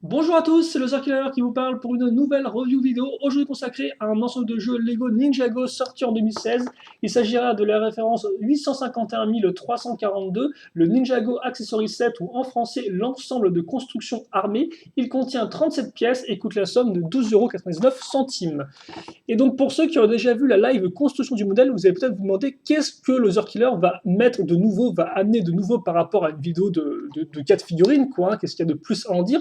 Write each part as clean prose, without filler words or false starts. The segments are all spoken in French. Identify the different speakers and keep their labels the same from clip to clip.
Speaker 1: Bonjour à tous, c'est le Circulaire qui vous parle pour une nouvelle review vidéo, aujourd'hui consacrée à un ensemble de jeux Lego Ninjago sorti en 2016. Il s'agira de la référence 851 342, le Ninjago Accessory Set ou en français l'ensemble de constructions armées. Il contient 37 pièces et coûte la somme de 12,99 €. Et donc pour ceux qui ont déjà vu la live construction du modèle, vous allez peut-être vous demander qu'est-ce que le Killer va mettre de nouveau, va amener de nouveau par rapport à une vidéo de 4 figurines, quoi, hein, qu'est-ce qu'il y a de plus à en dire.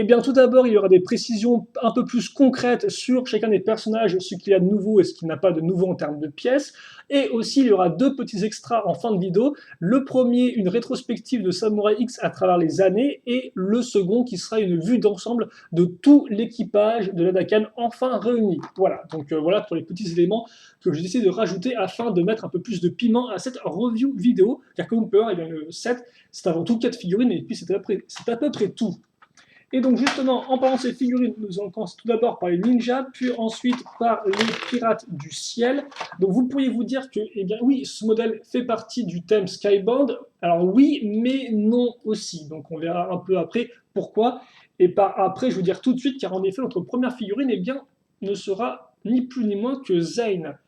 Speaker 1: Eh bien tout d'abord, il y aura des précisions un peu plus concrètes sur chacun des personnages, ce qu'il y a de nouveau et ce qui n'a pas de nouveau en termes de pièces. Et aussi, il y aura deux petits extras en fin de vidéo. Le premier, une rétrospective de Samurai X à travers les années, et le second qui sera une vue d'ensemble de tout l'équipage de l'Adakan enfin réuni. Voilà, donc voilà pour les petits éléments que j'ai décidé de rajouter afin de mettre un peu plus de piment à cette review vidéo, car comme vous pouvez voir, eh bien, le set, c'est avant tout 4 figurines, et puis c'est à peu près tout. Et donc justement, en parlant de ces figurines, nous allons commencer tout d'abord par les ninjas, puis ensuite par les pirates du ciel. Donc vous pourriez vous dire que, eh bien oui, ce modèle fait partie du thème Skybound. Alors oui, mais non aussi. Donc on verra un peu après pourquoi. Et par après, je vous dire tout de suite, car en effet, notre première figurine, eh bien, ne sera ni plus ni moins que Zane.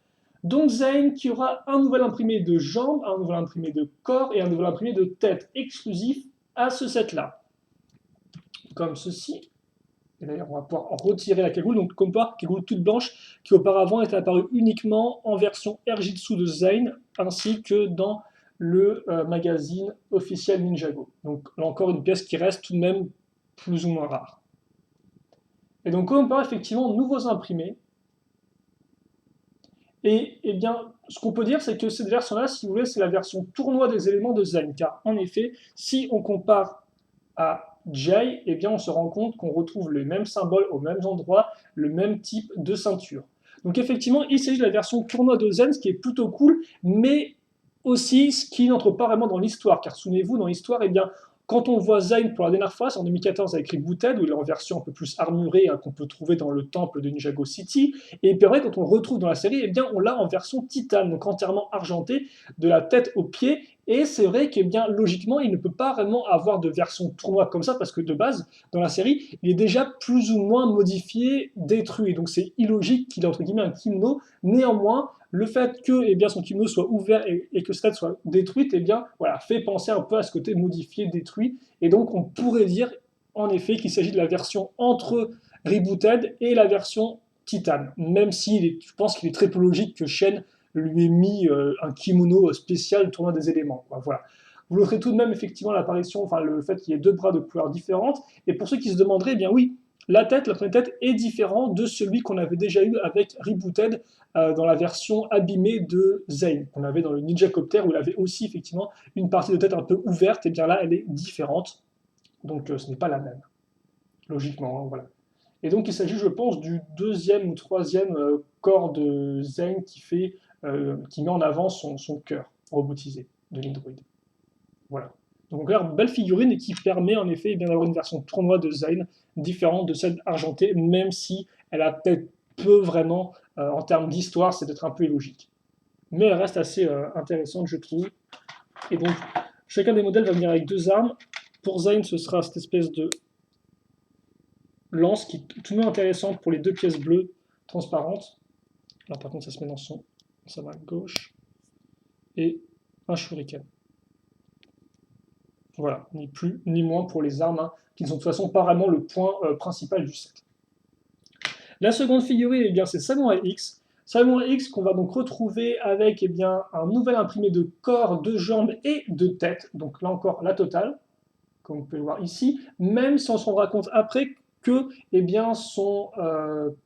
Speaker 1: Donc Zane qui aura un nouvel imprimé de jambes, un nouvel imprimé de corps et un nouvel imprimé de tête exclusif à ce set-là. Comme ceci. Et d'ailleurs, on va pouvoir retirer la cagoule, donc comme par cagoule toute blanche, qui auparavant était apparue uniquement en version Erjitsu de Zane, ainsi que dans le magazine officiel Ninjago. Donc là encore, une pièce qui reste tout de même plus ou moins rare. Et donc, comme on peut voir, effectivement, nouveaux imprimés. Et eh bien, ce qu'on peut dire, c'est que cette version-là, si vous voulez, c'est la version tournoi des éléments de Zane. Car en effet, si on compare à Jay, eh bien, on se rend compte qu'on retrouve les mêmes symboles aux mêmes endroits, le même type de ceinture. Donc effectivement, il s'agit de la version tournoi de Zen, ce qui est plutôt cool, mais aussi ce qui n'entre pas vraiment dans l'histoire. Car souvenez-vous, dans l'histoire, eh bien, quand on voit Zayn pour la dernière fois, c'est en 2014 avec Rebooted, où il est en version un peu plus armurée, hein, qu'on peut trouver dans le temple de Ninjago City. Et puis après, quand on le retrouve dans la série, eh bien, on l'a en version titane, donc entièrement argentée, de la tête aux pieds. Et c'est vrai que, bien, logiquement, il ne peut pas vraiment avoir de version tournoi comme ça, parce que de base, dans la série, il est déjà plus ou moins modifié, détruit. Donc c'est illogique qu'il ait entre guillemets un kimono. Néanmoins, le fait que eh bien, son kimono soit ouvert et que cette soit détruite, eh bien, voilà, fait penser un peu à ce côté modifié, détruit. Et donc on pourrait dire en effet qu'il s'agit de la version entre Rebooted et la version Titan. Même si je pense qu'il est très peu logique que Shen lui ait mis un kimono spécial tournoi des éléments. Quoi. Voilà. Vous noterez tout de même effectivement l'apparition, enfin le fait qu'il y ait deux bras de couleurs différentes. Et pour ceux qui se demanderaient, eh bien oui, la première tête est différente de celui qu'on avait déjà eu avec Rebooted dans la version abîmée de Zane, qu'on avait dans le Ninja Copter, où il avait aussi effectivement une partie de tête un peu ouverte, et bien là, elle est différente. Donc ce n'est pas la même, logiquement. Hein, voilà. Et donc il s'agit, je pense, du deuxième ou troisième corps de Zane qui met en avant son cœur robotisé de l'Android. Voilà. Donc là, belle figurine et qui permet en effet d'avoir une version tournoi de Zane différente de celle argentée, même si elle a peut-être peu vraiment, en termes d'histoire, c'est peut-être un peu illogique. Mais elle reste assez intéressante, je trouve. Et donc, chacun des modèles va venir avec deux armes. Pour Zane, ce sera cette espèce de lance qui est tout de même intéressante pour les deux pièces bleues transparentes. Là, par contre, ça se met dans sa main gauche. Et un shuriken. Voilà, ni plus ni moins pour les armes, hein, qui ne sont de toute façon pas vraiment le point principal du set. La seconde figurine, eh bien, c'est Samurai X. Samurai X qu'on va donc retrouver avec eh bien, un nouvel imprimé de corps, de jambes et de tête. Donc là encore, la totale, comme vous pouvez le voir ici, même si on se rendra compte après que eh bien, son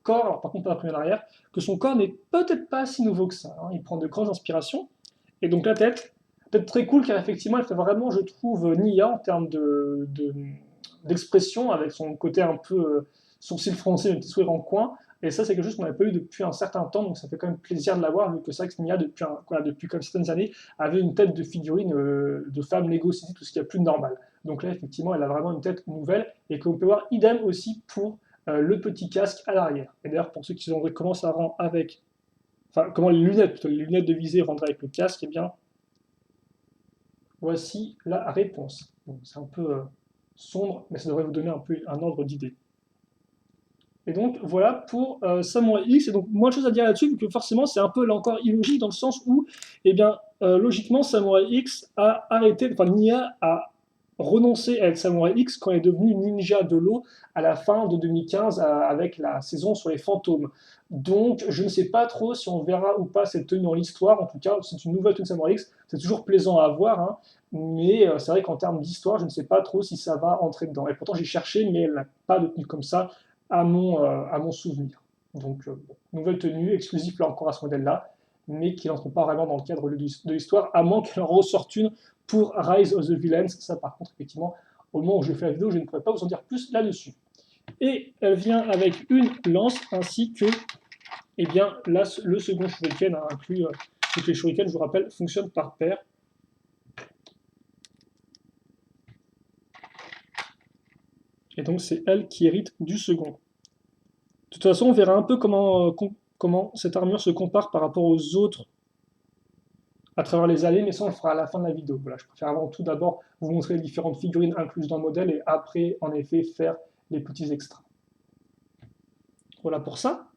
Speaker 1: corps, alors par contre pas l'imprimé à l'arrière, que son corps n'est peut-être pas si nouveau que ça. Hein. Il prend de grandes inspirations. Et donc la tête, peut-être très cool car effectivement elle fait vraiment, je trouve, Nia en termes d'expression avec son côté un peu sourcil froncé, un petit sourire en coin. Et ça, c'est quelque chose qu'on n'avait pas eu depuis un certain temps, donc ça fait quand même plaisir de l'avoir, vu que c'est vrai que Nia, depuis comme certaines années, avait une tête de figurine de femme Lego City, tout ce qu'il y a plus de normal. Donc là, effectivement, elle a vraiment une tête nouvelle, et qu'on peut voir idem aussi pour le petit casque à l'arrière. Et d'ailleurs, pour ceux qui se demanderaient comment ça rend avec, enfin, comment les lunettes de visée rendraient avec le casque, eh bien, voici la réponse. Bon, c'est un peu sombre, mais ça devrait vous donner un peu un ordre d'idée. Et donc voilà pour Samurai X. Et donc moins de choses à dire là-dessus, vu que forcément c'est un peu là encore illogique dans le sens où, eh bien, logiquement, Samurai X a arrêté, enfin Nia a renoncé à être Samurai X quand il est devenu ninja de l'eau à la fin de 2015 avec la saison sur les fantômes. Donc je ne sais pas trop si on verra ou pas cette tenue dans l'histoire. En tout cas, c'est une nouvelle tenue Samurai X. C'est toujours plaisant à voir, hein. Mais c'est vrai qu'en termes d'histoire, je ne sais pas trop si ça va entrer dedans. Et pourtant j'ai cherché, mais elle n'a pas de tenue comme ça à mon souvenir. Donc, bon, nouvelle tenue, exclusive là encore à ce modèle-là, mais qui n'entre pas vraiment dans le cadre de l'histoire, à moins qu'elle en ressorte une pour Rise of the Villains. Ça, par contre, effectivement, au moment où je fais la vidéo, je ne pourrais pas vous en dire plus là-dessus. Et elle vient avec une lance, ainsi que, eh bien, là, le second shuriken a inclus, donc les shurikens, je vous rappelle, fonctionnent par paire. Et donc, c'est elle qui hérite du second. De toute façon, on verra un peu comment cette armure se compare par rapport aux autres à travers les allées, mais ça on le fera à la fin de la vidéo. Voilà, je préfère avant tout d'abord vous montrer les différentes figurines incluses dans le modèle et après, en effet, faire les petits extras. Voilà pour ça.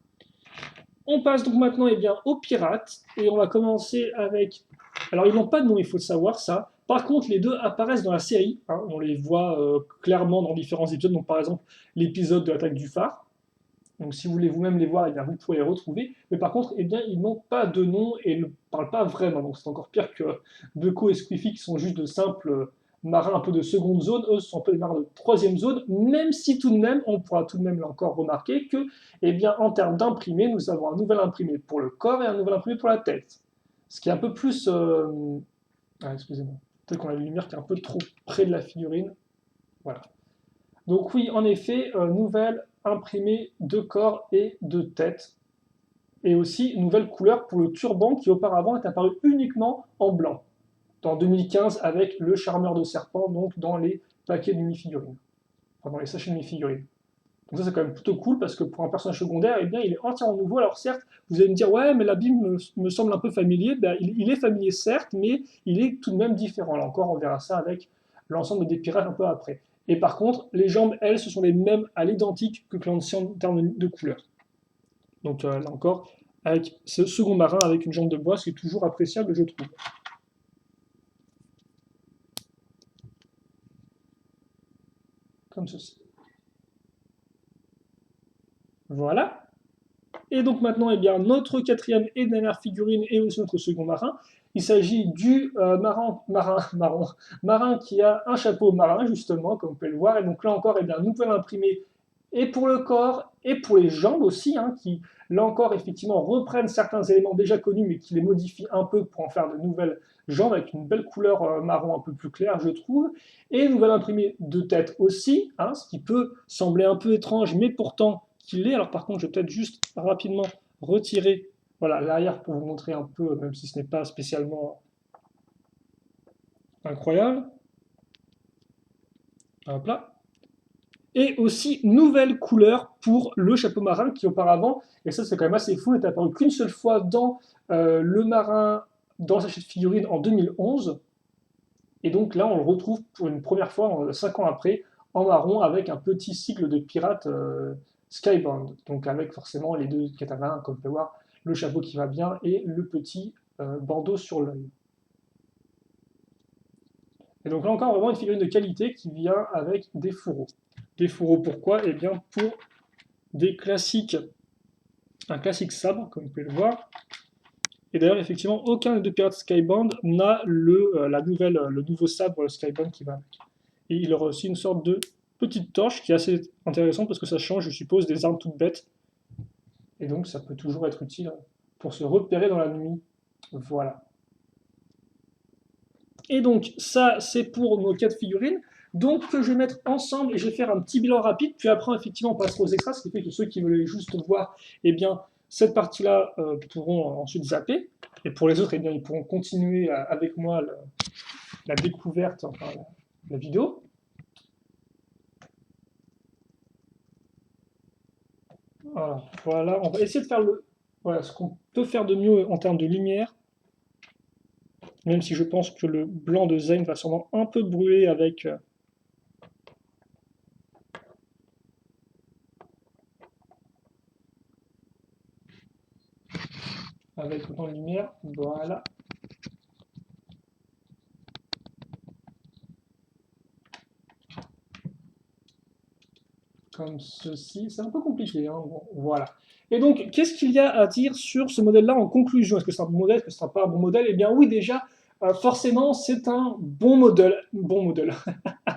Speaker 1: On passe donc maintenant bien, aux pirates et on va commencer avec... Alors ils n'ont pas de nom, il faut savoir ça. Par contre, les deux apparaissent dans la série. Hein, on les voit clairement dans différents épisodes. Donc par exemple, l'épisode de l'attaque du phare. Donc si vous voulez vous-même les voir, eh bien, vous pouvez les retrouver. Mais par contre, eh bien, ils n'ont pas de nom et ne parlent pas vraiment. Donc c'est encore pire que Beko et Squiffy qui sont juste de simples marins un peu de seconde zone. Eux, ce sont un peu des marins de troisième zone, même si tout de même, on pourra tout de même là encore remarquer que, eh bien, en termes d'imprimé, nous avons un nouvel imprimé pour le corps et un nouvel imprimé pour la tête. Ce qui est un peu plus... Ah, excusez-moi. Peut-être qu'on a une lumière qui est un peu trop près de la figurine. Voilà. Donc oui, en effet, nouvelle imprimée de corps et de tête. Et aussi nouvelle couleur pour le turban qui auparavant est apparu uniquement en blanc. Dans 2015 avec le charmeur de serpent, donc dans les paquets de mini-figurines. Enfin, dans les sachets de mini-figurines. Donc ça c'est quand même plutôt cool parce que pour un personnage secondaire, eh bien, il est entièrement nouveau. Alors certes, vous allez me dire, ouais, mais l'habit me semble un peu familier. Ben, il est familier certes, mais il est tout de même différent. Là encore, on verra ça avec l'ensemble des pirates un peu après. Et par contre, les jambes, elles, ce sont les mêmes à l'identique que l'ancien en termes de couleur. Donc là encore, avec ce second marin avec une jambe de bois, ce qui est toujours appréciable, je trouve. Comme ceci. Voilà. Et donc maintenant, eh bien, notre quatrième et dernière figurine et aussi notre second marin. Il s'agit du marin qui a un chapeau marin, justement, comme vous pouvez le voir. Et donc là encore, eh bien, nous pouvons l'imprimer et pour le corps et pour les jambes aussi, hein, qui, là encore, effectivement, reprennent certains éléments déjà connus, mais qui les modifient un peu pour en faire de nouvelles jambes avec une belle couleur marron un peu plus claire, je trouve. Et nous allons imprimer deux têtes aussi, hein, ce qui peut sembler un peu étrange, mais pourtant qu'il l'est. Alors par contre, je vais peut-être juste rapidement retirer voilà, l'arrière pour vous montrer un peu, même si ce n'est pas spécialement incroyable. Hop là. Et aussi, nouvelle couleur pour le chapeau marin qui auparavant, et ça c'est quand même assez fou, n'est apparu qu'une seule fois dans le marin, dans sa figurine en 2011. Et donc là, on le retrouve pour une première fois, 5 ans après, en marron, avec un petit cycle de pirates Skybound. Donc avec forcément les deux katanas, comme vous pouvez voir, le chapeau qui va bien et le petit bandeau sur l'œil. Et donc là encore, vraiment une figurine de qualité qui vient avec des fourreaux. Des fourreaux pourquoi? Eh bien pour des classiques, un classique sabre, comme vous pouvez le voir. Et d'ailleurs, effectivement, aucun des deux pirates Skybound n'a le nouveau sabre Skybound qui va avec. Et il aura aussi une sorte de petite torche qui est assez intéressante parce que ça change, je suppose, des armes toutes bêtes. Et donc ça peut toujours être utile pour se repérer dans la nuit. Voilà. Et donc ça, c'est pour nos 4 figurines. Donc que je vais mettre ensemble et je vais faire un petit bilan rapide, puis après effectivement on passera aux extras, ce qui fait que ceux qui veulent juste voir, eh bien cette partie-là pourront ensuite zapper. Et pour les autres, eh bien, ils pourront continuer avec moi la découverte, enfin la vidéo. Voilà, on va essayer de faire ce qu'on peut faire de mieux en termes de lumière, même si je pense que le blanc de Zane va sûrement un peu brûler avec avec autant de lumière, voilà. Comme ceci, c'est un peu compliqué, hein, bon, voilà. Et donc, qu'est-ce qu'il y a à dire sur ce modèle-là en conclusion? Est-ce que c'est un bon modèle? Est-ce que ce ne sera pas un bon modèle? Eh bien oui, déjà, forcément, c'est un bon modèle,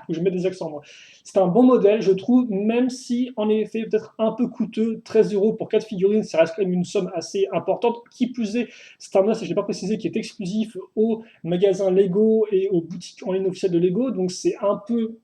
Speaker 1: je mets des accents moi. C'est un bon modèle, je trouve, même si, en effet, peut-être un peu coûteux, 13 euros pour 4 figurines, ça reste quand même une somme assez importante. Qui plus est, c'est un modèle, je n'ai pas précisé, qui est exclusif au magasin Lego et aux boutiques en ligne officielles de Lego, donc c'est un peu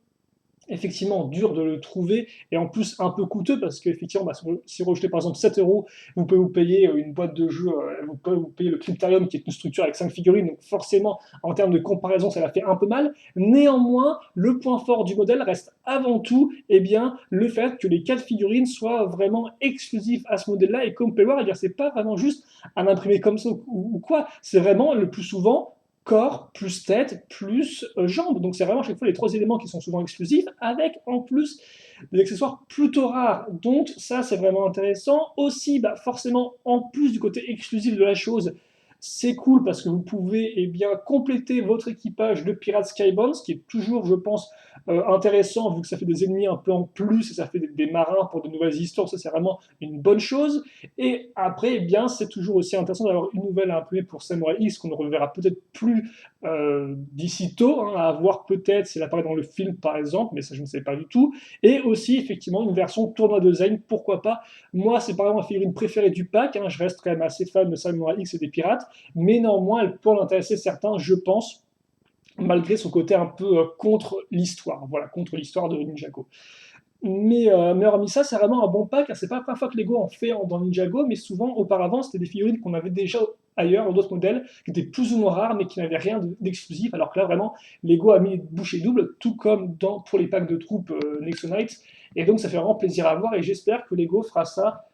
Speaker 1: effectivement dur de le trouver et en plus un peu coûteux parce qu'effectivement, bah, si vous rejetez par exemple 7 euros, vous pouvez vous payer une boîte de jeux, vous pouvez vous payer le Cryptarium qui est une structure avec 5 figurines, donc forcément en termes de comparaison ça la fait un peu mal. Néanmoins, le point fort du modèle reste avant tout eh bien, le fait que les 4 figurines soient vraiment exclusifs à ce modèle-là et comme vous pouvez le voir, eh c'est pas vraiment juste un imprimé comme ça ou quoi, c'est vraiment le plus souvent corps, plus tête, plus jambes. Donc c'est vraiment à chaque fois les trois éléments qui sont souvent exclusifs, avec en plus des accessoires plutôt rares. Donc ça c'est vraiment intéressant. Aussi, bah, forcément, en plus du côté exclusif de la chose, c'est cool parce que vous pouvez eh bien, compléter votre équipage de Pirates Skybound, ce qui est toujours, je pense, intéressant vu que ça fait des ennemis un peu en plus et ça fait des marins pour de nouvelles histoires. Ça c'est vraiment une bonne chose. Et après, eh bien, c'est toujours aussi intéressant d'avoir une nouvelle à imprimer pour Samurai X qu'on ne reverra peut-être plus d'ici tôt, hein, à voir peut-être s'il apparaît dans le film par exemple, mais ça je ne sais pas du tout. Et aussi effectivement une version tournoi de Zen, pourquoi pas. Moi c'est par exemple ma figurine préférée du pack, hein, je reste quand même assez fan de Samurai X et des pirates, mais néanmoins elle peut en intéresser certains, je pense, malgré son côté un peu contre l'histoire, voilà, contre l'histoire de Ninjago. Mais hormis ça, c'est vraiment un bon pack. C'est pas la première fois que Lego en fait dans Ninjago, mais souvent auparavant, c'était des figurines qu'on avait déjà ailleurs, dans d'autres modèles, qui étaient plus ou moins rares, mais qui n'avaient rien d'exclusif. Alors que là, vraiment, Lego a mis les bouchées doubles, tout comme pour les packs de troupes Nexonites. Et donc, ça fait vraiment plaisir à voir, et j'espère que Lego fera ça,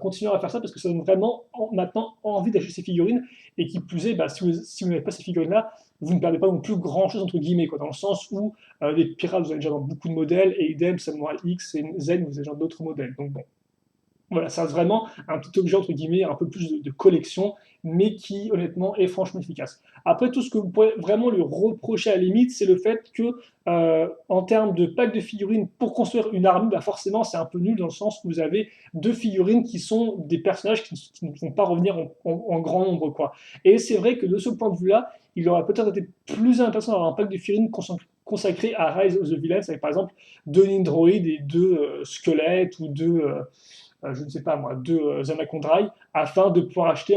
Speaker 1: continuera à faire ça, parce que ça donne vraiment maintenant envie d'acheter ces figurines. Et qui plus est, bah, si vous n'avez pas ces figurines-là, vous ne perdez pas non plus grand-chose, entre guillemets, quoi, dans le sens où les pirates, vous avez déjà dans beaucoup de modèles, et idem, Samurai X et Zen, vous avez déjà d'autres modèles. Donc bon, voilà, ça reste vraiment un petit objet, entre guillemets, un peu plus de collection, mais qui, honnêtement, est franchement efficace. Après, tout ce que vous pouvez vraiment lui reprocher à la limite, c'est le fait que, en termes de pack de figurines, pour construire une armée, bah forcément, c'est un peu nul dans le sens où vous avez deux figurines qui sont des personnages qui ne vont pas revenir en grand nombre, quoi. Et c'est vrai que de ce point de vue-là, il aurait peut-être été plus intéressant d'avoir un pack de figurines consacré à Rise of the Villains, avec par exemple deux Nindroid et deux squelettes ou deux je ne sais pas moi, de Zanakondrai, afin de pouvoir acheter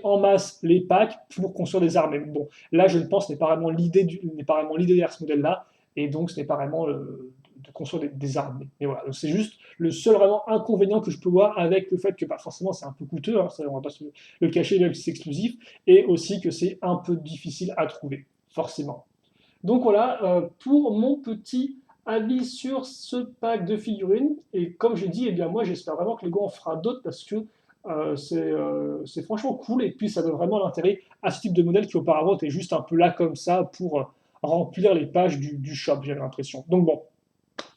Speaker 1: en masse les packs pour construire des armées. Bon, là, je ne pense n'est pas vraiment l'idée derrière ce modèle-là, et donc ce n'est pas vraiment de construire des armées. Et voilà, c'est juste le seul vraiment inconvénient que je peux voir avec le fait que bah, forcément c'est un peu coûteux, hein, ça, on va pas se le cacher même si c'est exclusif, et aussi que c'est un peu difficile à trouver, forcément. Donc voilà, pour mon petit avis sur ce pack de figurines. Et comme j'ai dit, eh bien moi j'espère vraiment que Lego en fera d'autres parce que c'est franchement cool et puis ça donne vraiment l'intérêt à ce type de modèle qui auparavant était juste un peu là comme ça pour remplir les pages du shop, j'avais l'impression. Donc bon,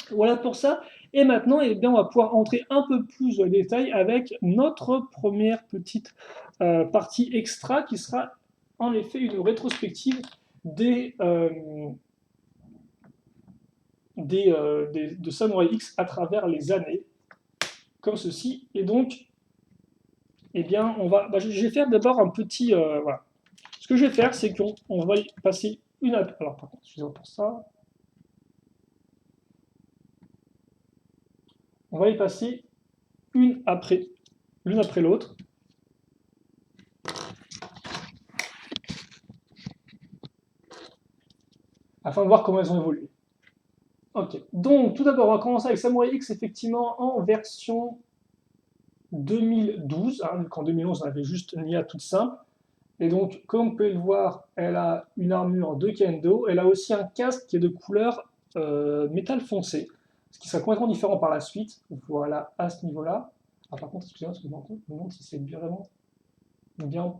Speaker 1: voilà pour ça. Et maintenant, eh bien, on va pouvoir entrer un peu plus dans les détails avec notre première petite partie extra qui sera en effet une rétrospective des, de Samurai X à travers les années, comme ceci. Et donc, eh bien, je vais faire d'abord un petit, voilà. Ce que je vais faire, c'est qu'on va y passer une. Alors, par contre, excusez-moi pour ça. On va y passer une après, l'une après l'autre, afin de voir comment elles ont évolué. Ok. Donc, tout d'abord, on va commencer avec Samurai X, effectivement, en version 2012. Hein, qu'en 2011, on avait juste Nia toute simple. Et donc, comme vous pouvez le voir, elle a une armure de kendo. Elle a aussi un casque qui est de couleur métal foncé, ce qui sera complètement différent par la suite. Voilà, à ce niveau-là. Ah, par contre, excusez-moi, parce que je me demande si c'est vraiment bien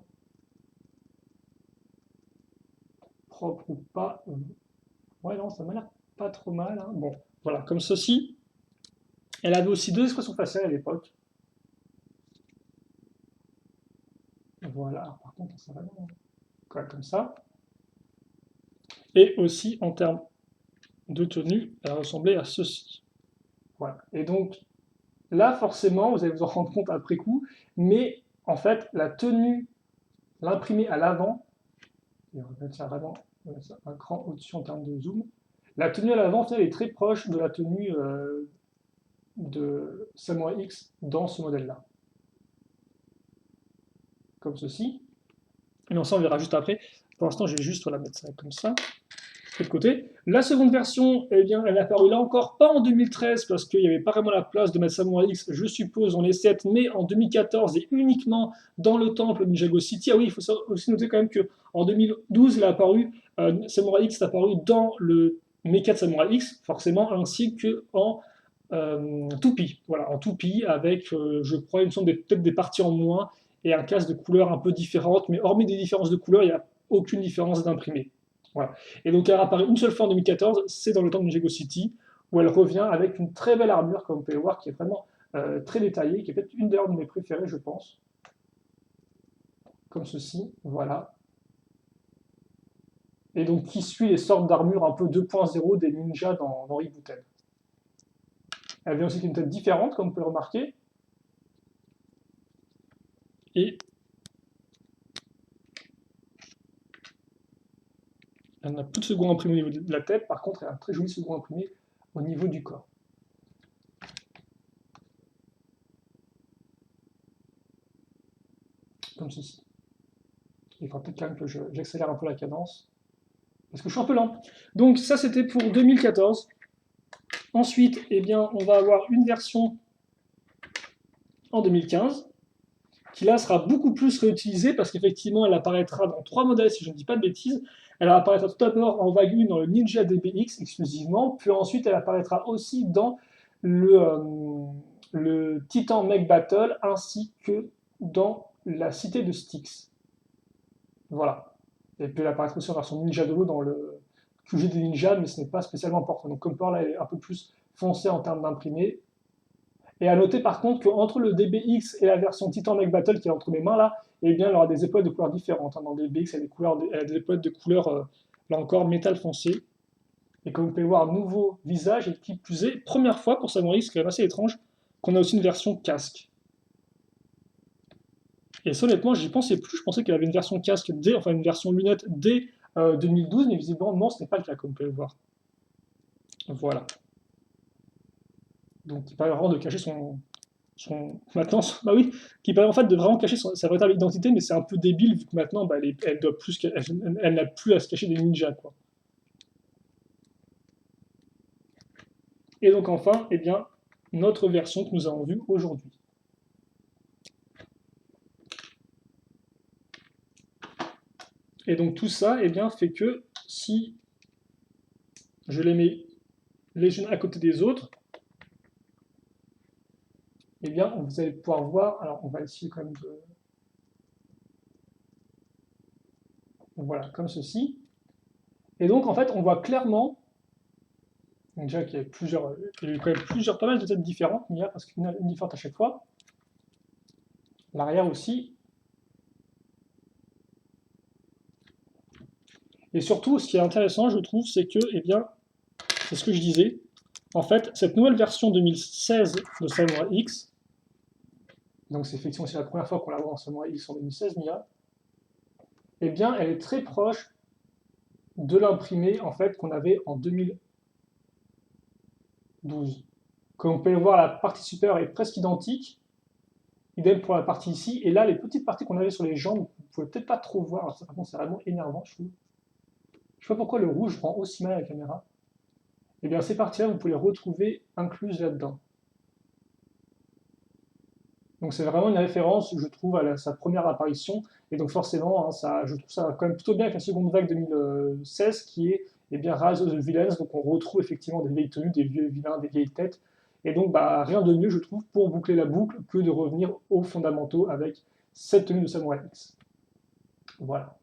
Speaker 1: propre ou pas. Ouais, non, ça m'a l'air pas trop mal. Hein. Bon, voilà, comme ceci. Elle avait aussi deux expressions faciales à l'époque. Voilà, par contre, ça va comme ça. Et aussi, en termes de tenue, elle ressemblait à ceci. Voilà. Et donc, là, forcément, vous allez vous en rendre compte après coup, mais en fait, la tenue, l'imprimé à l'avant, et on va mettre ça vraiment un cran au-dessus en termes de zoom, la tenue à l'avant, elle est très proche de la tenue de Samurai X dans ce modèle-là. Comme ceci. Mais ça, on verra juste après. Pour l'instant, je vais juste mettre ça comme ça. De côté. La seconde version, eh bien, elle est apparue là encore, pas en 2013, parce qu'il n'y avait pas vraiment la place de mettre Samurai X, je suppose, dans les 7, mais en 2014 et uniquement dans le temple de Ninjago City. Ah oui, il faut aussi noter quand même qu'en 2012, il a apparu, Samurai X est apparu dans le mecha de Samurai X, forcément, ainsi qu'en toupie. Voilà, en toupie, avec, je crois, une sorte peut-être des parties en moins et un casque de couleurs un peu différentes, mais hormis des différences de couleurs, il n'y a aucune différence d'imprimé. Voilà. Et donc elle apparaît une seule fois en 2014, c'est dans le temps de Ninjago City, où elle revient avec une très belle armure, comme vous pouvez le voir, qui est vraiment très détaillée, qui est peut-être une d'ailleurs de mes préférées, je pense. Comme ceci, voilà. Et donc qui suit les sortes d'armures un peu 2.0 des ninjas dans Ributen. Elle vient aussi avec une tête différente, comme vous pouvez le remarquer. Et elle n'a plus de second imprimé au niveau de la tête, par contre elle a un très joli second imprimé au niveau du corps. Comme ceci. Il faudra peut-être quand même que j'accélère un peu la cadence, parce que je suis un peu lent. Donc ça c'était pour 2014. Ensuite, eh bien, on va avoir une version en 2015, qui là sera beaucoup plus réutilisée, parce qu'effectivement elle apparaîtra dans 3 modèles, si je ne dis pas de bêtises. Elle apparaîtra tout d'abord en vague 1 dans le Ninja DBX exclusivement, puis ensuite elle apparaîtra aussi dans le Titan Mech Battle, ainsi que dans la Cité de Styx. Voilà. Et puis elle apparaîtra aussi en version Ninja de l'eau dans le QG des ninjas, mais ce n'est pas spécialement important. Donc comme par là, elle est un peu plus foncée en termes d'imprimé. Et à noter par contre qu'entre le DBX et la version Titan Mech Battle qui est entre mes mains là, eh bien, elle aura des épaulettes de couleurs différentes. Dans le DBX, elle a des épaulettes de couleur, là encore, métal foncé. Et comme vous pouvez le voir, nouveau visage, et qui plus est, première fois pour Samurai, ce qui est quand même assez étrange, qu'on a aussi une version casque. Et ça, honnêtement, j'y pensais plus. Je pensais qu'elle avait une version casque enfin une version lunette dès 2012, mais visiblement, non, ce n'est pas le cas, comme vous pouvez le voir. Voilà. Donc, il permet vraiment de cacher maintenant, bah oui, qui permet en fait de vraiment cacher sa véritable identité, mais c'est un peu débile vu que maintenant, bah, elle n'a plus à se cacher des ninjas, quoi. Et donc enfin, eh bien, notre version que nous avons vue aujourd'hui. Et donc tout ça, eh bien, fait que si je les mets les unes à côté des autres, eh bien, vous allez pouvoir voir, alors on va essayer quand même de... Voilà, comme ceci. Et donc, en fait, on voit clairement, donc déjà qu'il y a pas mal de têtes différentes, parce qu'il y en a une différente à chaque fois. L'arrière aussi. Et surtout, ce qui est intéressant, je trouve, c'est que, eh bien, c'est ce que je disais, en fait, cette nouvelle version 2016 de Samurai X, donc c'est effectivement la première fois qu'on la voit en Samurai X en 2016, Mia, eh bien, elle est très proche de l'imprimé, en fait, qu'on avait en 2012. Comme vous pouvez le voir, la partie supérieure est presque identique, idem pour la partie ici, et là, les petites parties qu'on avait sur les jambes, vous pouvez peut-être pas trop voir, alors, par contre, c'est vraiment énervant, je trouve. Je sais pas pourquoi le rouge rend aussi mal à la caméra. Et bien ces parties-là, vous pouvez les retrouver incluses là-dedans. Donc c'est vraiment une référence, je trouve, à sa première apparition. Et donc forcément, hein, je trouve ça quand même plutôt bien avec la seconde vague 2016, qui est bien Rise of the Villains. Donc on retrouve effectivement des vieilles tenues, des vieux vilains, des vieilles têtes. Et donc bah, rien de mieux, je trouve, pour boucler la boucle que de revenir aux fondamentaux avec cette tenue de Samurai X. Voilà.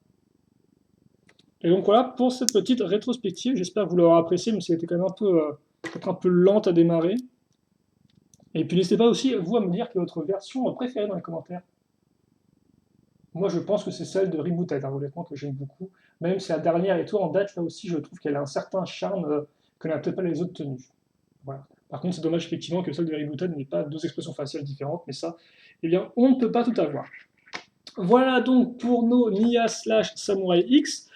Speaker 1: Et donc voilà pour cette petite rétrospective. J'espère que vous l'aurez apprécié, mais c'était quand même peut-être un peu lente à démarrer. Et puis n'hésitez pas aussi, vous, à me dire quelle est votre version préférée dans les commentaires. Moi, je pense que c'est celle de Rebooted, hein, honnêtement, que j'aime beaucoup. Même si la dernière et tout en date, là aussi, je trouve qu'elle a un certain charme que n'a peut-être pas les autres tenues. Voilà. Par contre, c'est dommage effectivement que celle de Rebooted n'ait pas deux expressions faciales différentes, mais ça, eh bien, on ne peut pas tout avoir. Voilà donc pour nos Nia slash Samurai X.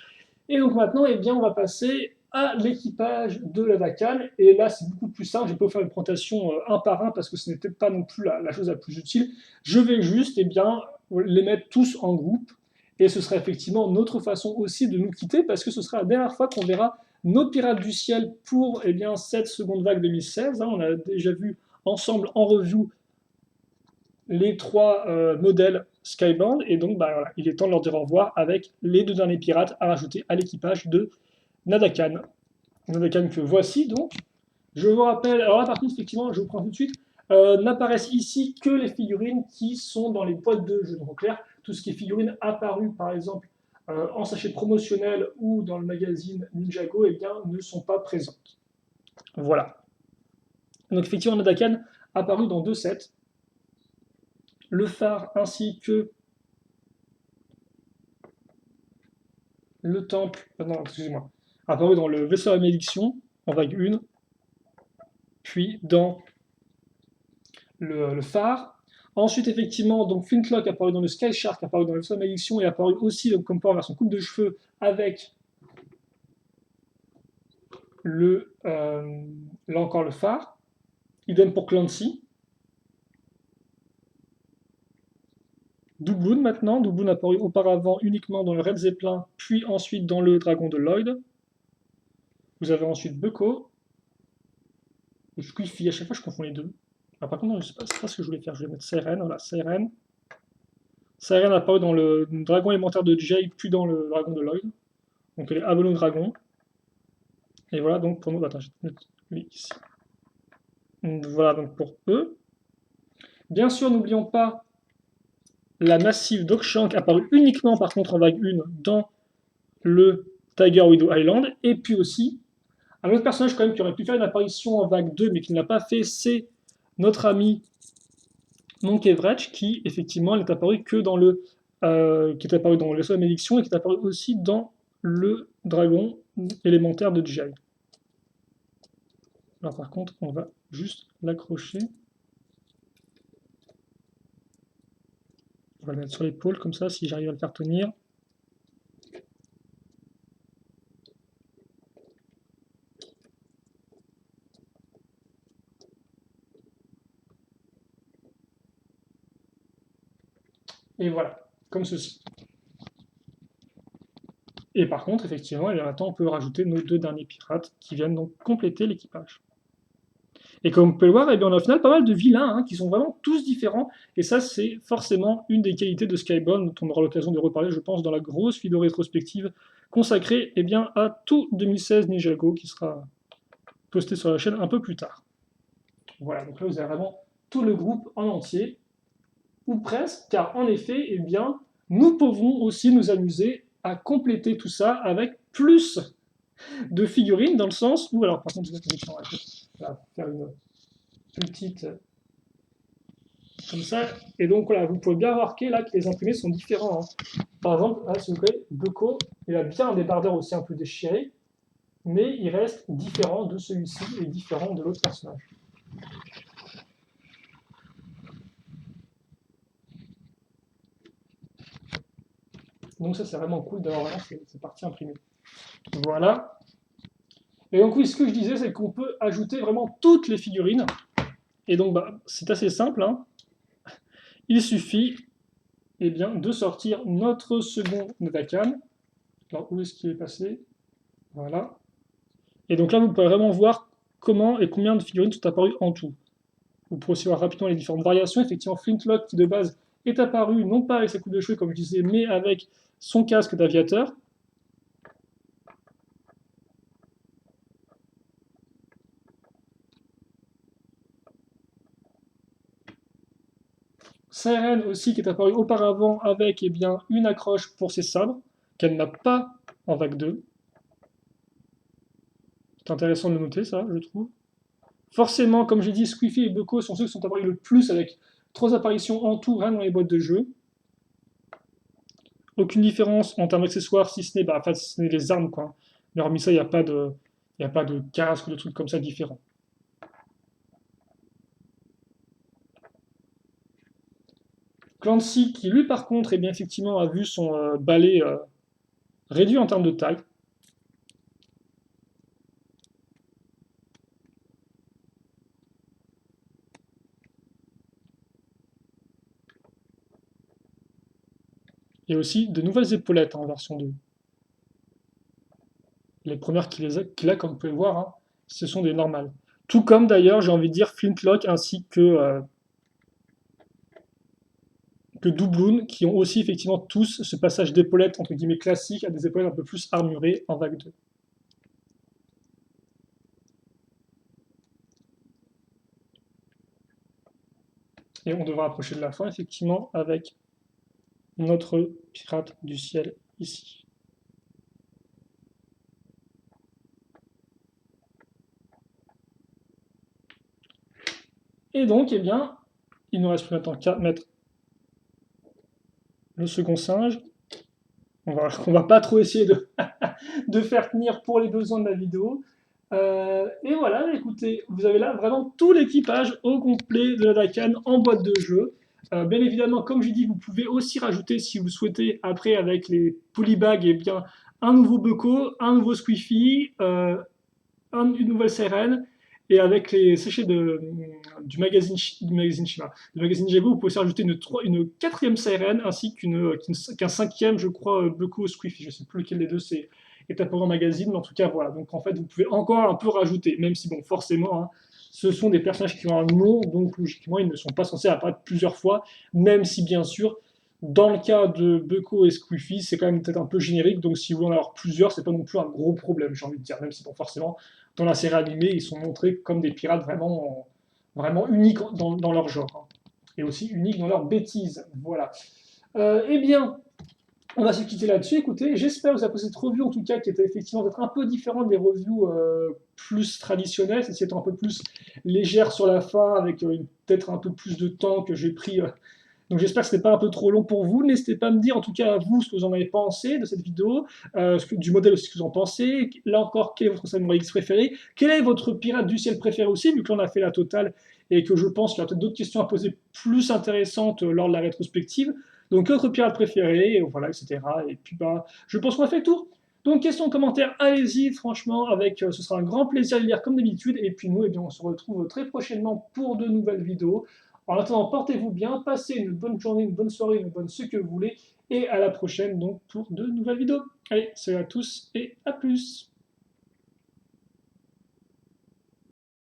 Speaker 1: Et donc maintenant, eh bien, on va passer à l'équipage de la Dakan. Et là, c'est beaucoup plus simple. Je vais pas vous faire une présentation un par un parce que ce n'était pas non plus la chose la plus utile. Je vais juste eh bien, les mettre tous en groupe. Et ce sera effectivement notre façon aussi de nous quitter parce que ce sera la dernière fois qu'on verra nos pirates du ciel pour eh bien, cette seconde vague 2016. On a déjà vu ensemble en review les trois modèles Skybound, et donc bah, voilà, il est temps de leur dire au revoir avec les deux derniers pirates à rajouter à l'équipage de Nadakan. Nadakan que voici donc. Je vous rappelle, alors là par contre, effectivement, je vous prends tout de suite, n'apparaissent ici que les figurines qui sont dans les boîtes de jeux. Donc en clair, tout ce qui est figurines apparues par exemple en sachet promotionnel ou dans le magazine Ninjago, eh bien, ne sont pas présentes. Voilà. Donc effectivement, Nadakan apparu dans deux sets, le phare ainsi que le temple, non, excusez-moi, apparu dans le vaisseau à malédiction en vague 1, puis dans le phare. Ensuite, effectivement, donc Flintlock apparu dans le Sky Shark, apparu dans le vaisseau à malédiction et apparu aussi donc, comme port en version coupe de cheveux avec là encore le phare. Idem pour Clancy. Doublon maintenant. Doublon apparu auparavant uniquement dans le Red Zeppelin, puis ensuite dans le Dragon de Lloyd. Vous avez ensuite Bucko. Et Squiffy, à chaque fois je confonds les deux. Alors, par contre, non, c'est pas ce que je voulais faire. Je vais mettre Siren. Voilà, Siren. Siren apparu dans le Dragon élémentaire de Jay, puis dans le Dragon de Lloyd. Donc elle est Abono Dragon. Et voilà donc pour nous. Attends, je vais mettre lui ici. Voilà donc pour eux. Bien sûr, n'oublions pas la massive Dogshank apparue uniquement par contre en vague 1 dans le Tiger Widow Island. Et puis aussi, un autre personnage quand même qui aurait pu faire une apparition en vague 2 mais qui ne l'a pas fait, c'est notre ami Monkey Wretch qui effectivement n'est apparu que dans le qui est apparu dans le vaisseau de malédiction et qui est apparu aussi dans le dragon élémentaire de Jai. Alors par contre, on va juste l'accrocher. On va le mettre sur l'épaule comme ça si j'arrive à le faire tenir. Et voilà, comme ceci. Et par contre, effectivement, et maintenant on peut rajouter nos deux derniers pirates qui viennent donc compléter l'équipage. Et comme vous pouvez le voir, eh bien, on a au final pas mal de vilains qui sont vraiment tous différents. Et ça, c'est forcément une des qualités de Skybound, dont on aura l'occasion de reparler, je pense, dans la grosse vidéo rétrospective consacrée eh bien, à tout 2016 Ninjago qui sera posté sur la chaîne un peu plus tard. Voilà, donc là vous avez vraiment tout le groupe en entier, ou presque, car en effet, eh bien, nous pouvons aussi nous amuser à compléter tout ça avec plus de figurines, dans le sens où, alors par contre, on va faire une petite comme ça, et donc voilà, vous pouvez bien remarquer là que les imprimés sont différents. Par exemple, là, s'il vous plaît, Bucko, il a bien un débardeur aussi un peu déchiré, mais il reste différent de celui-ci et différent de l'autre personnage. Donc ça, c'est vraiment cool d'avoir vraiment ces parties imprimées. Voilà. Et donc oui, ce que je disais, c'est qu'on peut ajouter vraiment toutes les figurines. Et donc, bah, c'est assez simple. Il suffit eh bien, de sortir notre second Nadakan. Alors, où est-ce qu'il est passé? Voilà. Et donc là, vous pouvez vraiment voir comment et combien de figurines sont apparues en tout. Vous pouvez aussi voir rapidement les différentes variations. Effectivement, Flintlock, qui de base est apparu, non pas avec sa coupe de cheveux, comme je disais, mais avec son casque d'aviateur. Siren aussi, qui est apparue auparavant avec eh bien, une accroche pour ses sabres, qu'elle n'a pas en vague 2. C'est intéressant de le noter, ça, je trouve. Forcément, comme j'ai dit, Squiffy et Bucko sont ceux qui sont apparus le plus avec 3 apparitions en tout, rien dans les boîtes de jeu. Aucune différence en termes d'accessoires, si ce n'est bah, enfin, si ce n'est les armes, quoi. Mais hormis ça, il y a pas de casque ou de trucs comme ça différents. Clancy, qui lui, par contre, eh bien, effectivement, a vu son balai réduit en termes de taille. Et aussi de nouvelles épaulettes en version 2. Les premières qu'il a, comme vous pouvez le voir, hein, ce sont des normales. Tout comme d'ailleurs, j'ai envie de dire, Flintlock ainsi que Doubloon, qui ont aussi effectivement tous ce passage d'épaulettes entre guillemets classique à des épaulettes un peu plus armurées en vague 2. Et on devra approcher de la fin effectivement avec notre pirate du ciel ici. Et donc, eh bien, il nous reste plus maintenant qu'à mettre le second singe. On va pas trop essayer de faire tenir pour les besoins de la vidéo. Et voilà, écoutez, vous avez là vraiment tout l'équipage au complet de la Dakan en boîte de jeu. Bien évidemment, comme je dis, vous pouvez aussi rajouter, si vous le souhaitez, après avec les polybags, eh bien, un nouveau Beko, un nouveau Squiffy, une nouvelle sirène, et avec les sachets du magazine Shima, du magazine Jago, vous pouvez aussi rajouter une quatrième sirène, ainsi qu'un cinquième, je crois, Beko Squiffy. Je ne sais plus lequel des deux est apparu en magazine, mais en tout cas, voilà. Donc en fait, vous pouvez encore un peu rajouter, même si, bon, forcément, hein, ce sont des personnages qui ont un nom, donc logiquement, ils ne sont pas censés apparaître plusieurs fois, même si, bien sûr, dans le cas de Beko et Squiffy, c'est quand même peut-être un peu générique, donc si vous voulez en avoir plusieurs, c'est pas non plus un gros problème, j'ai envie de dire, même si, bon, forcément, dans la série animée, ils sont montrés comme des pirates vraiment, vraiment uniques dans leur genre, hein, et aussi uniques dans leur bêtise. Voilà. Eh bien, on va se quitter là-dessus. Écoutez, j'espère que vous appréciez cette review, en tout cas, qui était effectivement peut-être un peu différente des reviews plus traditionnelles, celle-ci étant un peu plus légère sur la fin, avec peut-être un peu plus de temps que j'ai pris. Donc j'espère que ce n'est pas un peu trop long pour vous. N'hésitez pas à me dire en tout cas vous ce que vous en avez pensé de cette vidéo, du modèle aussi ce que vous en pensez. Là encore, quel est votre Samurai X préféré? Quel est votre pirate du ciel préféré aussi, vu que l'on a fait la totale et que je pense qu'il y aura peut-être d'autres questions à poser plus intéressantes lors de la rétrospective. Donc votre pirate préféré, voilà, etc. Et puis bah, je pense qu'on a fait le tour. Donc questions, commentaires, allez-y, franchement, ce sera un grand plaisir de les lire comme d'habitude. Et puis nous, eh bien, on se retrouve très prochainement pour de nouvelles vidéos. En attendant, portez-vous bien, passez une bonne journée, une bonne soirée, une bonne ce que vous voulez, et à la prochaine donc pour de nouvelles vidéos. Allez, salut à tous et à plus.